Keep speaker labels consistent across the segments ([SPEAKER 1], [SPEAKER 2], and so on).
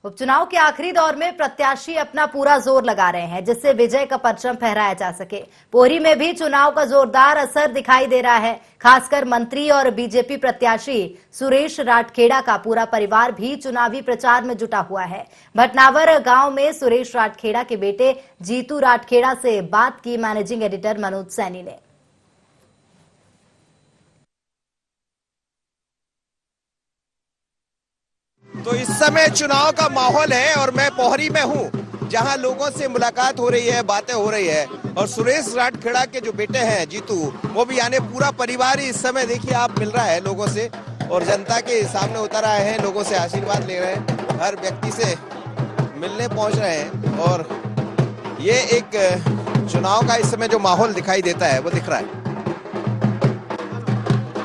[SPEAKER 1] उपचुनाव के आखिरी दौर में प्रत्याशी अपना पूरा जोर लगा रहे हैं, जिससे विजय का परचम फहराया जा सके। पोरी में भी चुनाव का जोरदार असर दिखाई दे रहा है। खासकर मंत्री और बीजेपी प्रत्याशी सुरेश राठखेड़ा का पूरा परिवार भी चुनावी प्रचार में जुटा हुआ है। भटनावर गांव में सुरेश राठखेड़ा के बेटे जीतू राठखेड़ा से बात की मैनेजिंग एडिटर मनोज सैनी ने।
[SPEAKER 2] तो इस समय चुनाव का माहौल है और मैं पोहरी में हूं, जहां लोगों से मुलाकात हो रही है, बातें हो रही है। और सुरेश राठखेड़ा के जो बेटे हैं जीतू, वो भी यानी पूरा परिवार इस समय देखिए आप मिल रहा है लोगों से और जनता के सामने उतर आए हैं, लोगों से आशीर्वाद ले रहे हैं, हर व्यक्ति से मिलने पहुंच रहे हैं। और ये एक चुनाव का इस समय जो माहौल दिखाई देता है वो दिख रहा है।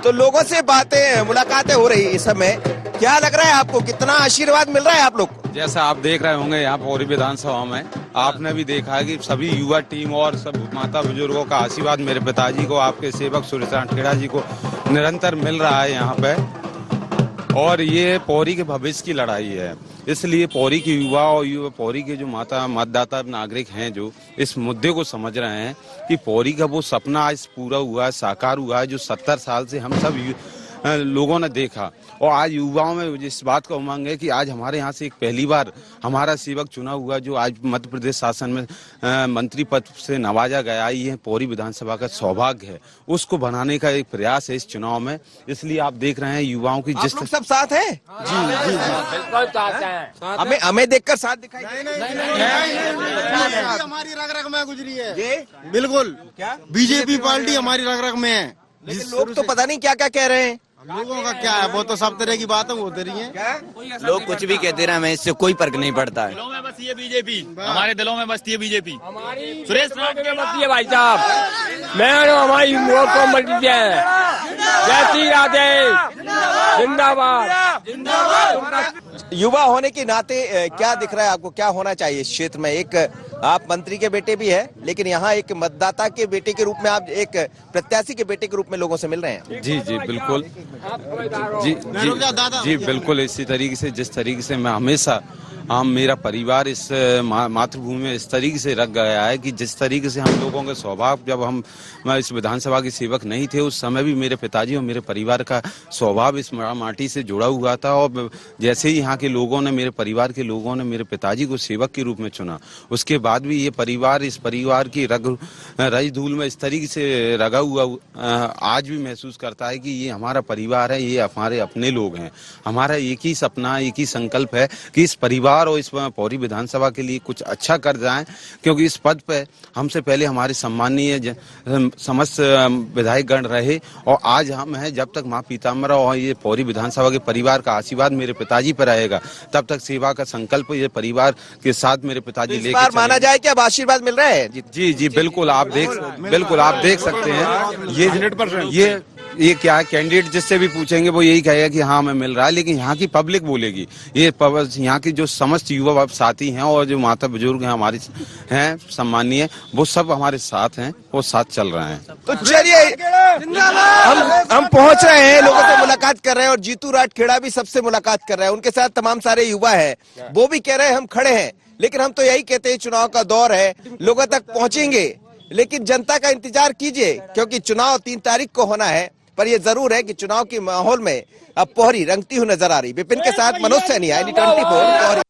[SPEAKER 2] तो लोगों से बातें मुलाकातें हो रही है इस समय। क्या लग रहा है आपको, कितना आशीर्वाद मिल रहा है आप लोग को?
[SPEAKER 3] जैसा आप देख रहे होंगे यहाँ पोरी विधानसभा में, आपने भी देखा है कि सभी युवा टीम और सब माता बुजुर्गों का आशीर्वाद मेरे पिताजी को, आपके सेवक सुरेश राठखेड़ा जी को निरंतर मिल रहा है यहाँ पे। और ये पोरी के भविष्य की लड़ाई है, इसलिए पोरी के युवा और पोरी के जो मतदाता नागरिक हैं जो इस मुद्दे को समझ रहे हैं कि पोरी का वो सपना आज पूरा हुआ है, साकार हुआ है, जो 70 साल से हम सब लोगों ने देखा। और आज युवाओं में इस बात का उमंग है कि आज हमारे यहाँ से एक पहली बार हमारा सेवक चुना हुआ, जो आज मध्य प्रदेश शासन में मंत्री पद से नवाजा गया। ये पोरी विधानसभा का सौभाग्य है, उसको बनाने का एक प्रयास है इस चुनाव में। इसलिए आप देख रहे हैं युवाओं की जिस
[SPEAKER 2] लोग सब साथ हैं।
[SPEAKER 3] जी जी
[SPEAKER 4] बिल्कुल साथ हैं।
[SPEAKER 2] हमें देखकर साथ दिखाई
[SPEAKER 5] हमारी रग रग में गुजरी है
[SPEAKER 2] ये
[SPEAKER 5] बिल्कुल।
[SPEAKER 2] क्या
[SPEAKER 5] बीजेपी पार्टी हमारी रग रग में है।
[SPEAKER 2] लेकिन लोग तो पता नहीं क्या क्या कह रहे हैं।
[SPEAKER 5] लोगों का क्या है, वो तो सब तरह की बातें होती रही हैं।
[SPEAKER 4] लोग कुछ भी कहते रहे, हमें इससे कोई फर्क नहीं पड़ता है।
[SPEAKER 6] दिलों में बसती है बीजेपी, हमारे दिलों में बसती है बीजेपी।
[SPEAKER 4] सुरेश राठखेड़ा बसती है भाई साहब। मैं हमारी वोट को मर्जी है। जय श्री राधे, जिंदाबाद जिंदाबाद।
[SPEAKER 2] युवा होने के नाते क्या दिख रहा है आपको, क्या होना चाहिए इस क्षेत्र में? एक आप मंत्री के बेटे भी है, लेकिन यहाँ एक मतदाता के बेटे के रूप में, आप एक प्रत्याशी के बेटे के रूप में लोगों से मिल रहे हैं।
[SPEAKER 3] जी जी बिल्कुल, जी बिल्कुल। इसी तरीके से जिस तरीके से मैं हमेशा मेरा परिवार इस मातृभूमि में इस तरीके से रख गया है कि जिस तरीके से हम लोगों के स्वभाव, जब हम इस विधानसभा के सेवक नहीं थे उस समय भी मेरे पिताजी और मेरे परिवार का स्वभाव इस माटी से जुड़ा हुआ था। और जैसे ही यहाँ के लोगों ने, मेरे परिवार के लोगों ने मेरे पिताजी को सेवक के रूप में चुना, उसके बाद भी ये परिवार, इस परिवार की रज धूल में इस तरीके से रगा हुआ आज भी महसूस करता है कि ये हमारा परिवार है, ये हमारे अपने लोग हैं। हमारा एक ही सपना, एक ही संकल्प है कि इस परिवार और इस पोरी विधानसभा के लिए कुछ अच्छा कर जाएं, क्योंकि इस पद पे हमसे पहले हमारे सम्मानीय समस्त विधायकगण रहे और आज हम हैं। जब तक माँ पीताम्बरा और ये पोरी विधानसभा के परिवार का आशीर्वाद मेरे पिताजी पर रहेगा, तब तक सेवा का संकल्प ये परिवार के साथ मेरे पिताजी लेकर
[SPEAKER 2] माना जाए कि अब आशीर्वाद मिल रहा है।
[SPEAKER 3] जी जी बिल्कुल, आप देख सकते हैं। ये क्या है, कैंडिडेट जिससे भी पूछेंगे वो यही कहेगा कि हाँ हमें मिल रहा है, लेकिन यहाँ की पब्लिक बोलेगी, ये यहाँ की जो समस्त युवा साथी हैं और जो माता बुजुर्ग हैं हमारी हैं सम्मानीय, वो सब हमारे साथ हैं, वो साथ चल रहे हैं।
[SPEAKER 2] तो चलिए हम पहुंच रहे हैं, लोगों से मुलाकात कर रहे हैं और जीतू राठखेड़ा भी सबसे मुलाकात कर रहे हैं। उनके साथ तमाम सारे युवा है, वो भी कह रहे हैं हम खड़े हैं। लेकिन हम तो यही कहते हैं, चुनाव का दौर है, लोगों तक पहुंचेंगे, लेकिन जनता का इंतजार कीजिए, क्योंकि चुनाव 3 तारीख को होना है। पर ये जरूर है कि चुनाव के माहौल में अब पोहरी रंगती हुई नजर आ रही। विपिन के साथ मनोज सैनी, IND 24 पोहरी।